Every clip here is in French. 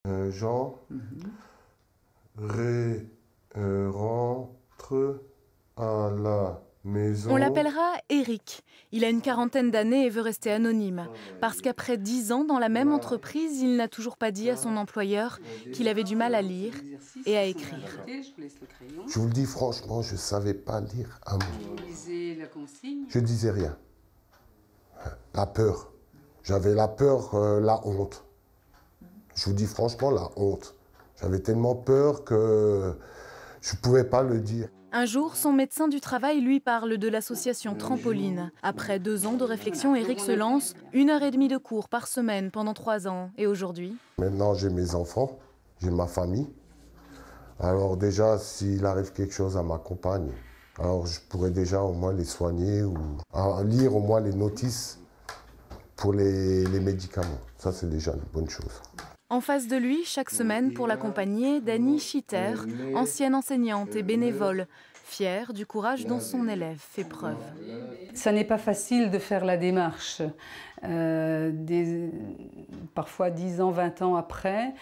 Jean rentre à la maison. On l'appellera Eric. Il a une quarantaine d'années et veut rester anonyme. Parce qu'après 10 ans dans la même entreprise, il n'a toujours pas dit à son employeur qu'il avait du mal à lire et à écrire. Je vous le dis franchement, je ne savais pas lire un mot. Vous lisez la consigne? Je disais rien. La peur. J'avais la peur, la honte. Je vous dis franchement, la honte. J'avais tellement peur que je ne pouvais pas le dire. Un jour, son médecin du travail lui parle de l'association Trampoline. Après 2 ans de réflexion, Eric se lance 1h30 de cours par semaine pendant 3 ans. Et aujourd'hui? Maintenant, j'ai mes enfants, j'ai ma famille. Alors déjà, s'il arrive quelque chose à ma compagne, alors je pourrais déjà au moins les soigner ou lire au moins les notices pour les médicaments. Ça, c'est déjà une bonne chose. En face de lui, chaque semaine, pour l'accompagner, Dany Schitter, ancienne enseignante et bénévole, fière du courage dont son élève fait preuve. Ça n'est pas facile de faire la démarche. Parfois 10 ans, 20 ans après,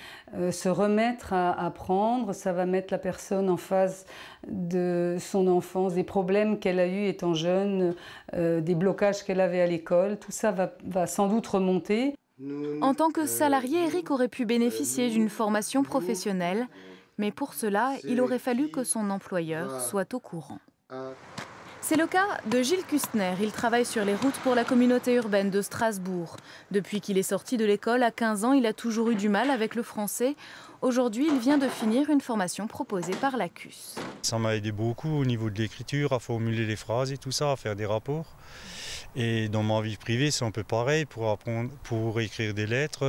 se remettre à apprendre, ça va mettre la personne en face de son enfance, des problèmes qu'elle a eus étant jeune, des blocages qu'elle avait à l'école. Tout ça va sans doute remonter. En tant que salarié, Eric aurait pu bénéficier d'une formation professionnelle, mais pour cela, il aurait fallu que son employeur soit au courant. C'est le cas de Gilles Kustner. Il travaille sur les routes pour la communauté urbaine de Strasbourg. Depuis qu'il est sorti de l'école à 15 ans, il a toujours eu du mal avec le français. Aujourd'hui, il vient de finir une formation proposée par l'ACUS. Ça m'a aidé beaucoup au niveau de l'écriture, à formuler les phrases et tout ça, à faire des rapports. Et dans ma vie privée, c'est un peu pareil pour apprendre, pour écrire des lettres.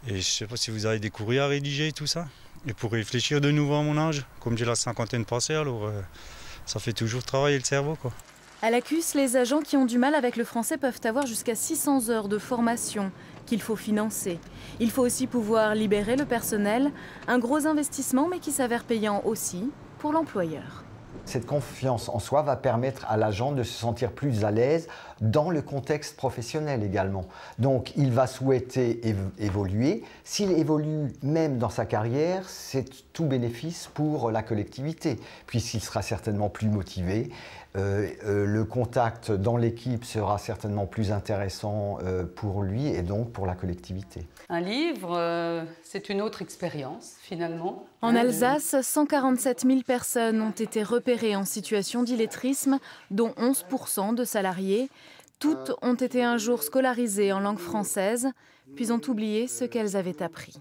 Et je ne sais pas si vous avez des courriers à rédiger et tout ça. Et pour réfléchir de nouveau à mon âge, comme j'ai la cinquantaine passée, alors ça fait toujours travailler le cerveau, quoi. À l'ACUS, les agents qui ont du mal avec le français peuvent avoir jusqu'à 600 heures de formation qu'il faut financer. Il faut aussi pouvoir libérer le personnel, un gros investissement mais qui s'avère payant aussi pour l'employeur. Cette confiance en soi va permettre à l'agent de se sentir plus à l'aise dans le contexte professionnel également. Donc il va souhaiter évoluer. S'il évolue même dans sa carrière, c'est tout bénéfice pour la collectivité, puisqu'il sera certainement plus motivé. Le contact dans l'équipe sera certainement plus intéressant pour lui et donc pour la collectivité. Un livre, c'est une autre expérience finalement. En Alsace, 147 000 personnes ont été repérées en situation d'illettrisme, dont 11% de salariés. Toutes ont été un jour scolarisées en langue française, puis ont oublié ce qu'elles avaient appris.